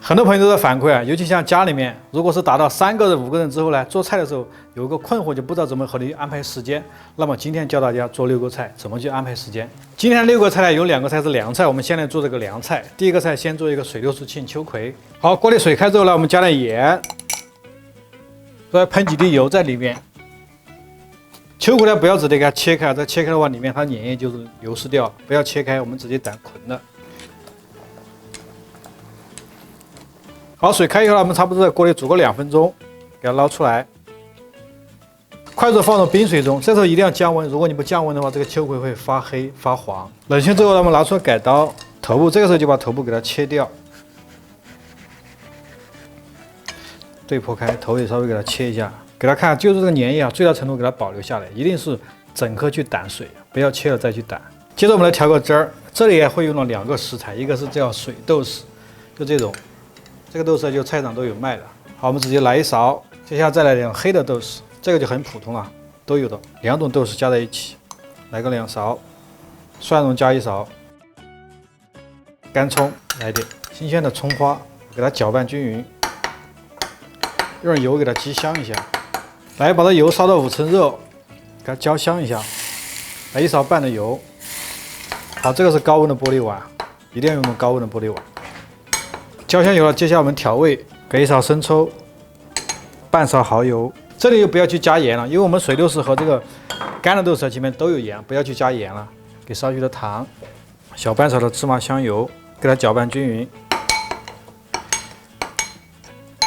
很多朋友都在反馈啊，尤其像家里面，如果是达到3个人、5个人之后呢，做菜的时候有一个困惑，就不知道怎么和你安排时间。那么今天教大家做6个菜，怎么去安排时间。今天6个菜呢，有2个菜是凉菜，我们先来做这个凉菜。第一个菜先做一个水六十庆秋葵。好，锅里水开之后呢，我们加点盐，再喷几滴油在里面。秋葵呢，不要直接给它切开，这切开的话，里面它粘液就是流失掉，不要切开，我们直接打捆的。好，水开以后呢，我们差不多在锅里煮个2分钟，给它捞出来，快速放入冰水中。这时候一定要降温，如果你不降温的话，这个秋葵会发黑发黄。冷却之后呢，我们拿出来改刀，头部这个时候就把头部给它切掉，对破开，头也稍微给它切一下，给它看，就是这个粘液啊，最大程度给它保留下来，一定是整颗去掸水，不要切了再去掸。接着我们来调个汁儿，这里也会用了2个食材，一个是叫水豆豉，就这种。这个豆豉就菜场都有卖的。好，我们直接来一勺，接下来再来点黑的豆豉，这个就很普通了，都有的，2种豆豉加在一起，来个2勺，蒜蓉加1勺，干葱来点，新鲜的葱花，给它搅拌均匀，用点油给它激香一下，来把这油烧到5成热，给它焦香一下，来1勺半的油。好，这个是高温的玻璃碗，一定要用高温的玻璃碗。焦香油了，接下来我们调味，给1勺生抽，半勺蚝油。这里又不要去加盐了，因为我们水豆豉和这个干的豆豉前面都有盐，不要去加盐了。给少许的糖，小半勺的芝麻香油，给它搅拌均匀。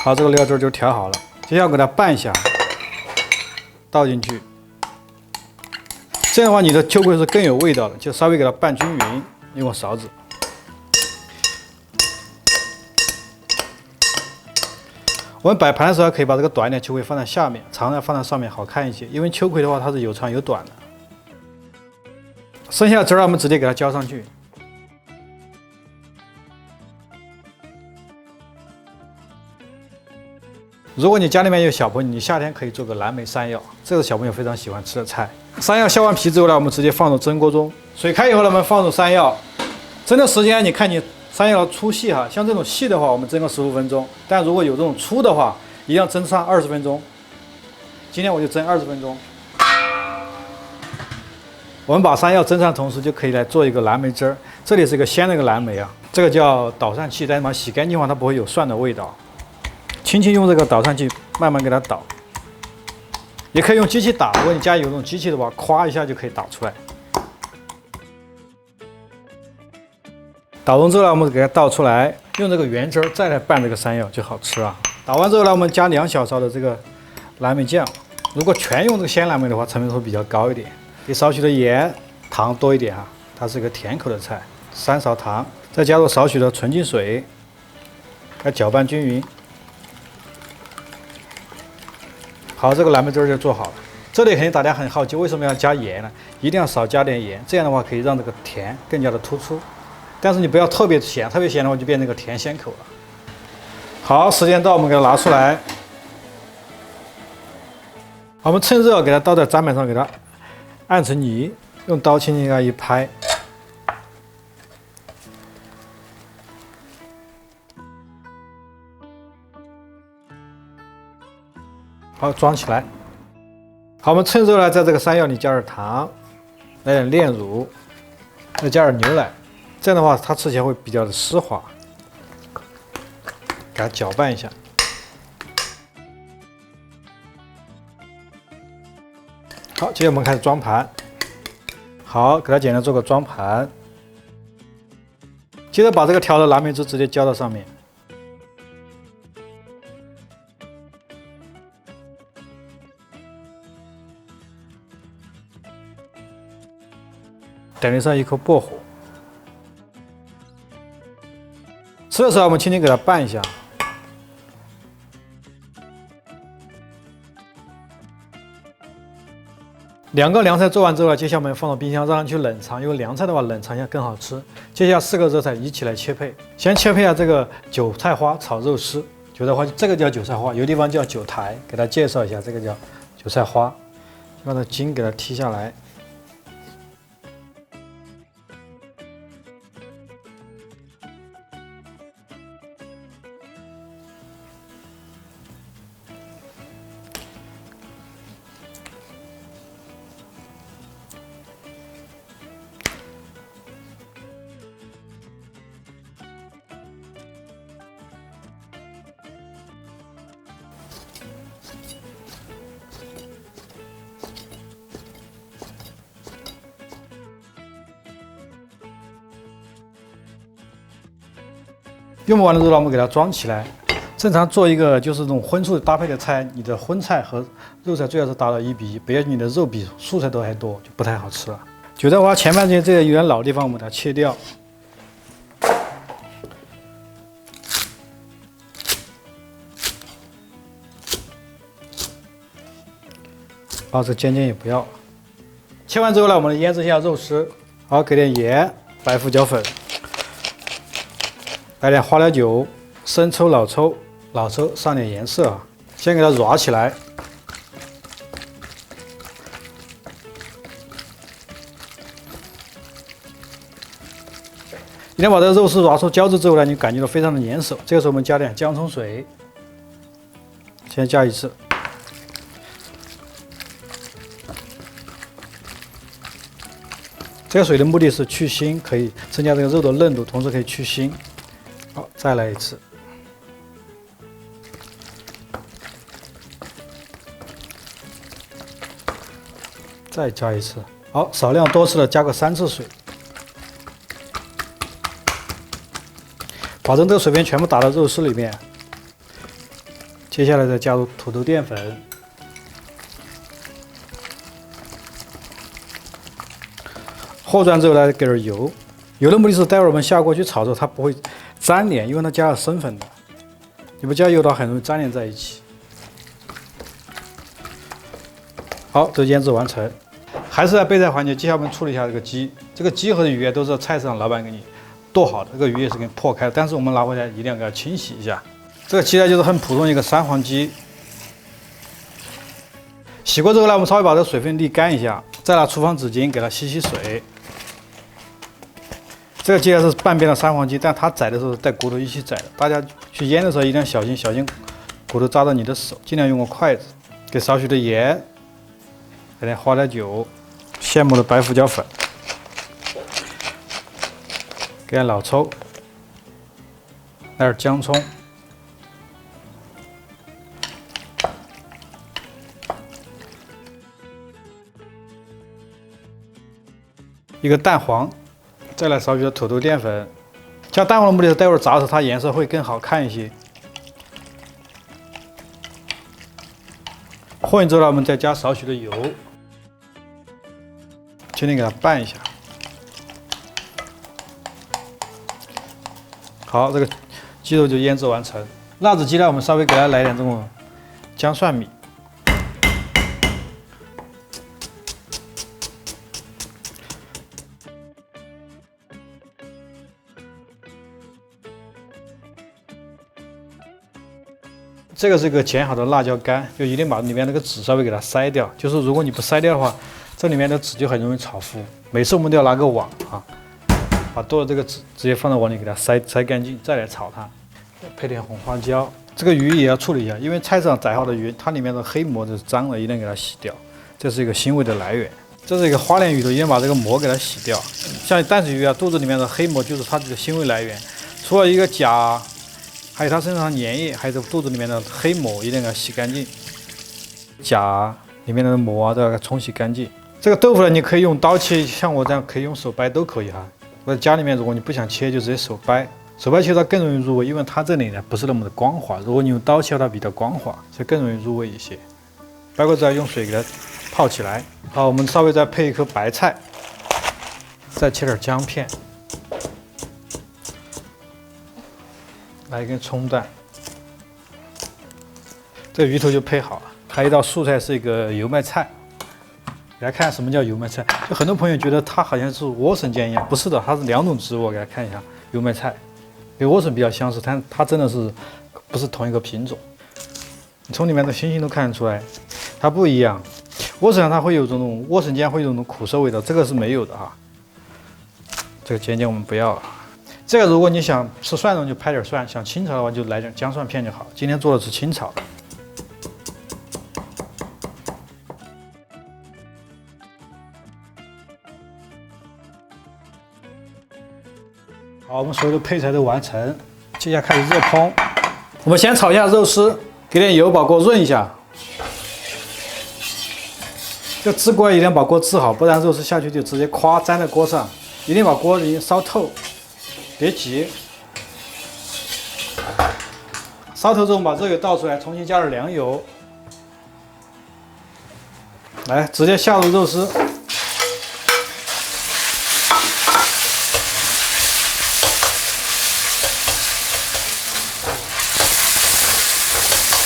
好，这个料汁就调好了，接下来给它拌一下，倒进去。这样的话，你的秋葵是更有味道的，就稍微给它拌均匀，用个勺子。我们摆盘的时候可以把这个短一点秋葵放在下面，长的放在上面好看一些。因为秋葵的话它是有长有短的。剩下的汁儿我们直接给它浇上去。如果你家里面有小朋友，你夏天可以做个蓝莓山药，这是小朋友非常喜欢吃的菜。山药削完皮之后呢，我们直接放入蒸锅中，水开以后呢，我们放入山药。蒸的时间你看你山药的粗细哈，像这种细的话，我们蒸个15分钟；但如果有这种粗的话，一定要蒸上20分钟。今天我就蒸20分钟。我们把山药蒸上，同时就可以来做一个蓝莓汁儿。这里是一个鲜的一个蓝莓啊，这个叫捣蒜器，但是把它洗干净的话，它不会有蒜的味道。轻轻用这个捣蒜器慢慢给它捣，也可以用机器打。如果你家有这种机器的话，咵一下就可以打出来。捣融之后呢，我们给它倒出来，用这个原汁再来拌这个山药就好吃啊。捣完之后呢，我们加2小勺的这个蓝莓酱。如果全用这个鲜蓝莓的话，成本会比较高一点。给少许的盐，糖多一点啊，它是一个甜口的菜。3勺糖，再加入少许的纯净水，给它搅拌均匀。好，这个蓝莓汁儿就做好了。这里肯定大家很好奇，为什么要加盐呢？一定要少加点盐，这样的话可以让这个甜更加的突出。但是你不要特别咸，特别咸的话就变成个甜鲜口了。好，时间到，我们给它拿出来。好，我们趁热给它倒在砧板上，给它按成泥，用刀轻轻给它一拍。好，装起来。好，我们趁热呢，在这个山药里加点糖，来点炼乳，再加点牛奶。这样的话，它吃起来会比较的丝滑。给它搅拌一下。好，接着我们开始装盘。好，给它简单做个装盘。接着把这个调的蓝莓汁直接浇到上面。点上1颗薄荷。吃的时候我们轻轻给它拌一下。2个凉菜做完之后呢，接下来我们放到冰箱让它去冷藏，因为凉菜的话冷藏一下更好吃。接下来4个热菜一起来切配，先切配这个韭菜花炒肉丝。韭菜花这个叫韭菜花，有地方叫韭苔，给大家介绍一下，这个叫韭菜花。把它筋给它剔下来。用不完的肉呢，我们给它装起来。正常做一个就是这种荤素搭配的菜，你的荤菜和肉菜最好是达到1:1，不要你的肉比素菜都还多，就不太好吃了。韭菜花前半截这个有点老的地方，我们把它切掉。好，这尖尖也不要。切完之后呢，我们腌制一下肉丝。好，给点盐、白胡椒粉，来点花料酒、生抽、老抽上点颜色啊，先给它揉起来。一旦把这个肉丝揉出胶质之后呢，你感觉到非常的粘手。这个时候我们加点姜葱水，先加一次。这个水的目的是去腥，可以增加这个肉的嫩度，同时可以去腥。好，再来一次。再加一次。好，少量多次的加个3次水，保证这个水分全部打到肉丝里面。接下来再加入土豆淀粉。和转之后呢，给点油。油的目的是待会儿我们下锅去炒的时候，它不会粘连，因为它加了生粉的。你不加油的话，很容易粘连在一起。好，这腌制完成。还是在备菜环节，接下来我们处理一下这个鸡。这个鸡和鱼都是菜市场老板给你剁好的，这个鱼也是给你破开的，但是我们拿回来一定要给它清洗一下。这个鸡呢，就是很普通一个三黄鸡。洗过之后呢，我们稍微把这个水分沥干一下，再拿厨房纸巾给它吸水。这个鸡呢是半边的三黄鸡，但它宰的时候是带骨头一起宰的。大家去腌的时候一定要小心，小心骨头扎到你的手，尽量用个筷子。给少许的盐，来点花料酒，现磨的白胡椒粉，给点老抽，来点姜葱，一个蛋黄。再来少许的土豆淀粉，加蛋黄的目的是待会儿炸的时候它颜色会更好看一些。混之后呢，我们再加少许的油，轻轻给它拌一下。好，这个鸡肉就腌制完成。辣子鸡呢，我们稍微给它来点这种姜蒜米。这个是一个剪好的辣椒干，就一定把里面那个籽稍微给它筛掉。就是如果你不筛掉的话，这里面的籽就很容易炒糊。每次我们都要拿个网啊，把多的这个籽直接放到网里给它筛干净，再来炒它。配点红花椒，这个鱼也要处理一下，因为菜市场宰好的鱼，它里面的黑膜就是脏了，一定给它洗掉。这是一个腥味的来源。这是一个花鲢鱼头，一定把这个膜给它洗掉。像淡水鱼啊，肚子里面的黑膜就是它这个腥味来源。除了一个甲。还有它身上的粘液，还有这肚子里面的黑膜，一定给它洗干净。甲里面的膜啊都要给它冲洗干净。这个豆腐呢，你可以用刀切，像我这样可以用手掰都可以哈。或者家里面如果你不想切，就直接手掰。手掰切它更容易入味，因为它这里呢不是那么的光滑。如果你用刀切，它比较光滑，所以更容易入味一些。掰过之后用水给它泡起来。好，我们稍微再配一颗白菜，再切点姜片。来一根葱段，这个鱼头就配好了。还有一道素菜是一个油麦菜，给大家看看什么叫油麦菜。就很多朋友觉得它好像是莴笋尖一样，不是的，它是两种植物。我给大家看一下，油麦菜跟莴笋比较相似，但它真的是不是同一个品种。你从里面的星星都看得出来，它不一样。莴笋它会有这种莴笋尖会有这种苦涩味道，这个是没有的哈。这个尖尖我们不要了。这个如果你想吃蒜蓉就拍点蒜，想清炒的话就来点姜蒜片就好。今天做的是清炒的。好，我们所有的配菜都完成，接下来开始热烹。我们先炒一下肉丝，给点油把锅润一下。这支锅一定要把锅支好，不然肉丝下去就直接粘在锅上。一定把锅已经烧透。别急，烧透之后，我们把热油倒出来，重新加入凉油，来直接下入肉丝。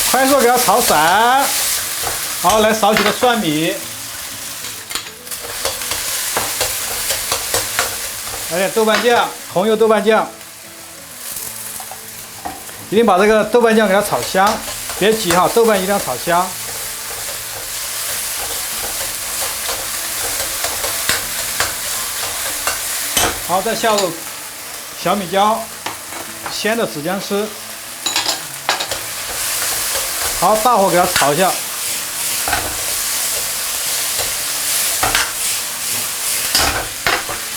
快速给它炒散，好，来少许的蒜米，来点豆瓣酱，红油豆瓣酱，一定把这个豆瓣酱给它炒香，别急哈，豆瓣一定要炒香。好，再下入小米椒、鲜的紫姜丝。 好，大火给它炒一下，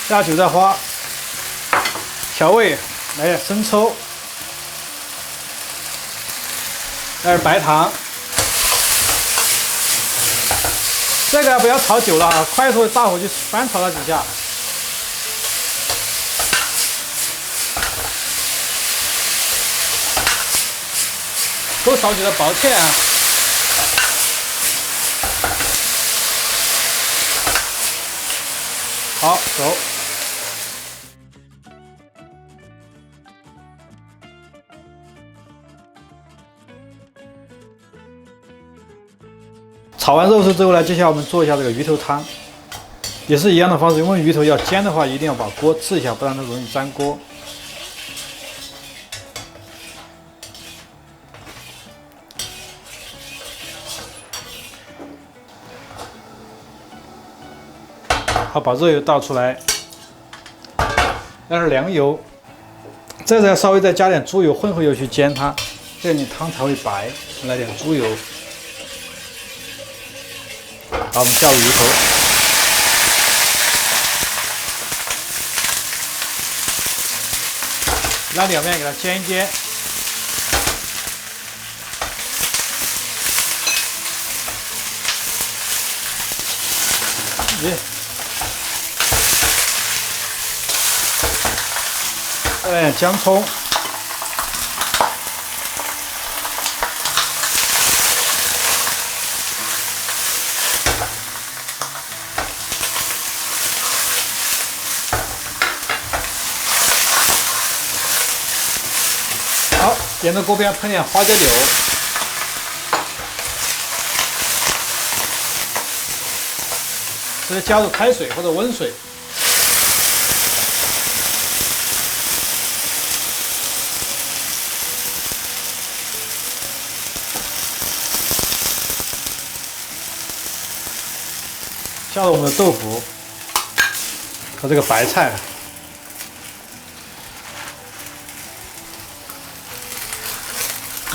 下韭菜花，调味，来点生抽，来点白糖，这个不要炒久了啊，快速大火去翻炒它几下。 够少许的薄芡啊，好，走。炒完肉丝之后呢，接下来我们做一下这个鱼头汤，也是一样的方式。因为鱼头要煎的话，一定要把锅治一下，不然它容易粘锅。 好，把热油倒出来，那是凉油，这才稍微再加点猪油、混合油去煎它，这样你汤才会白。来点猪油，好，我们下入鱼头，让两面给它煎一煎。 再来点姜葱，好，沿着锅边喷点花椒柳，直接加入开水或者温水。 下入我们的豆腐和这个白菜，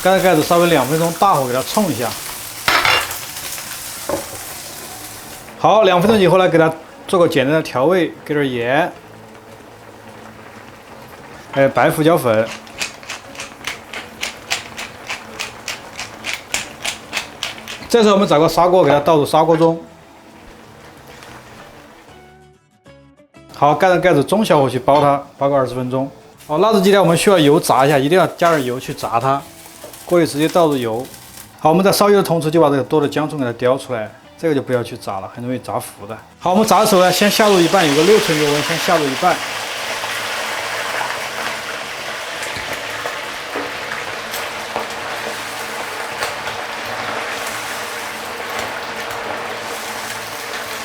盖着盖子稍微2分钟，大火给它冲一下。好，2分钟以后呢，给它做个简单的调味，给点盐，还有白胡椒粉。这时候我们找个砂锅，给它倒入砂锅中。 好，盖上盖子，中小火去煲它，煲个20分钟。好，辣子鸡呢，我们需要油炸一下，一定要加点油去炸它。锅里直接倒入油。好，我们在烧油的同时就把这个多的姜葱给它雕出来，这个就不要去炸了，很容易炸糊的。好，我们炸的时候呢，先下入一半，有个6寸油温，先下入一半。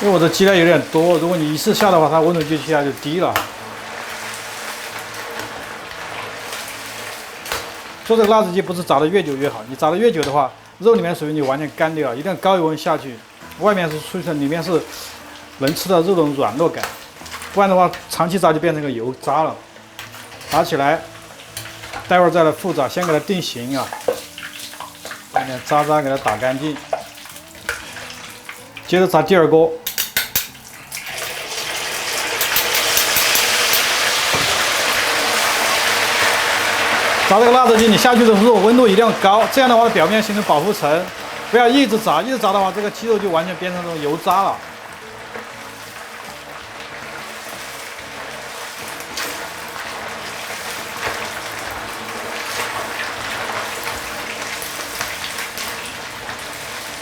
因为我的鸡蛋有点多，如果你一次下的话，它温度就一下就低了。做这个辣子鸡不是炸的越久越好，你炸的越久的话，肉里面水分就完全干掉了。一定要高油温下去，外面是脆脆，里面是能吃到肉的软糯感，不然的话长期炸就变成个油渣了。炸起来，待会儿再来复炸，先给它定型啊，把点渣渣给它打干净，接着炸第2锅。 炸这个辣子鸡，你下去的时候温度一定要高，这样的话表面形成保护层，不要一直炸，一直炸的话，这个鸡肉就完全变成这种油渣了。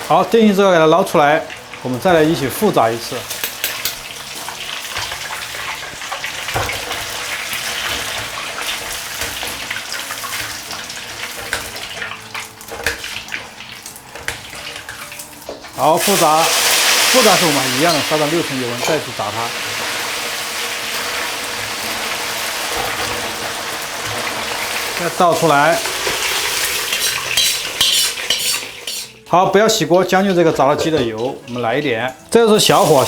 好，定型之后给它捞出来，我们再来一起复炸一次。好，复炸时我们还一样的烧到6成油温，再去炸它。再倒出来。好，不要熄锅，将就这个炸了鸡的油，我们来一点。这是小火，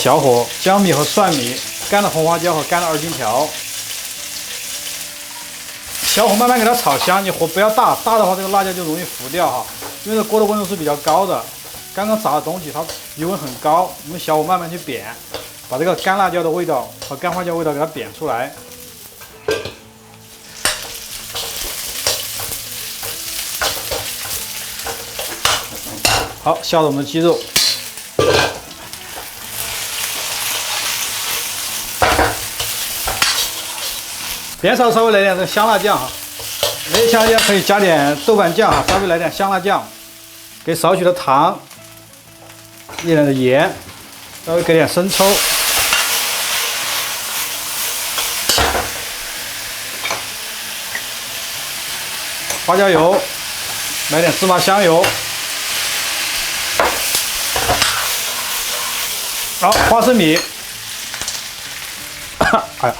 姜米和蒜米，干的红花椒和干的2荆条。小火慢慢给它炒香，你火不要大，大的话这个辣椒就容易糊掉哈。因为这锅的温度是比较高的，刚刚炸的东西它油温很高，我们小火慢慢去煸，把这个干辣椒的味道和干花椒味道给它煸出来。好，下入我们的鸡肉，煸炒稍微来点这个香辣酱哈，没有香辣酱可以加点豆瓣酱哈，稍微来点香辣酱，给少许的糖，一点的盐，稍微给点生抽，花椒油，来点芝麻香油。好，花生米，哎呀，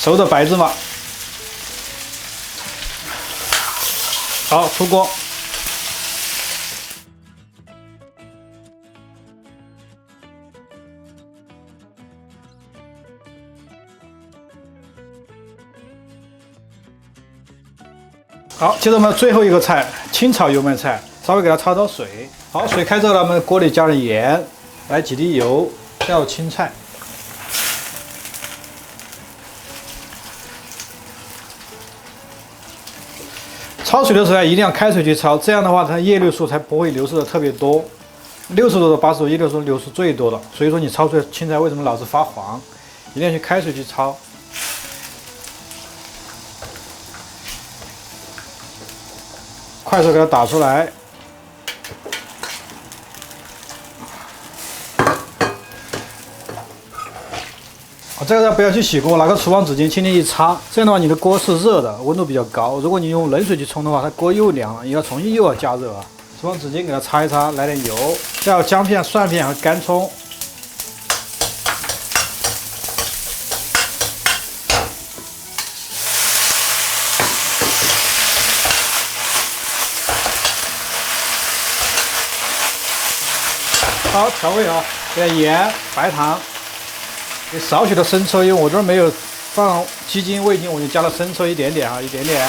熟的白芝麻，好，出锅。好，接着我们最后一个菜，清炒油焖菜，稍微给它焯焯水。好，水开之后呢，我们锅里加了盐。来几滴油，再有青菜，焯水的时候一定要开水去焯，这样的话它叶绿素才不会流失的特别多。60度到80度，叶绿素流失最多的，所以说你焯出来青菜为什么老是发黄，一定要去开水去焯。快速给它打出来。这个不要去洗锅，拿个厨房纸巾轻轻一擦，这样的话你的锅是热的，温度比较高。如果你用冷水去冲的话，它锅又凉了，你要重新又要加热啊。厨房纸巾给它擦一擦，来点油，再有姜片、蒜片和干葱。好，调味啊，给点盐、白糖。给少许的生抽，因为我这儿没有放鸡精、味精，我就加了生抽一点点啊，一点点。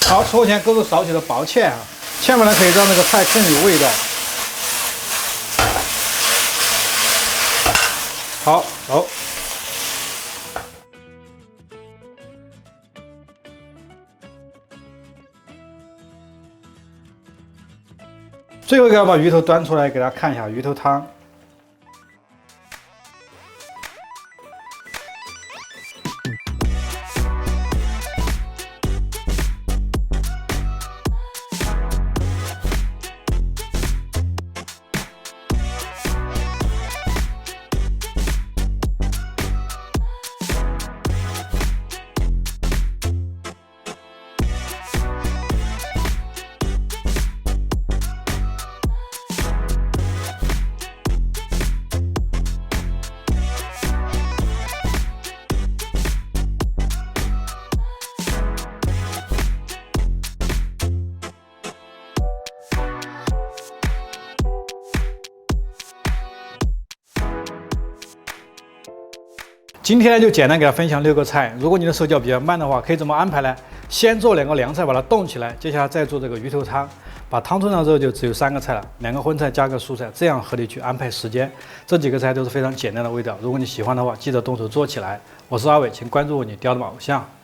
好，出锅前勾入少许的薄芡啊，芡粉呢可以让那个菜更有味道。好，走。最后一个要把鱼头端出来给大家看一下鱼头汤。今天呢就简单给大家分享6个菜，如果你的手脚比较慢的话，可以怎么安排呢？先做2个凉菜把它冻起来，接下来再做这个鱼头汤，把汤炖上之后就只有3个菜了，2个荤菜加个蔬菜，这样合理去安排时间。这几个菜都是非常简单的味道，如果你喜欢的话，记得动手做起来。我是阿伟，请关注我，你雕的偶像。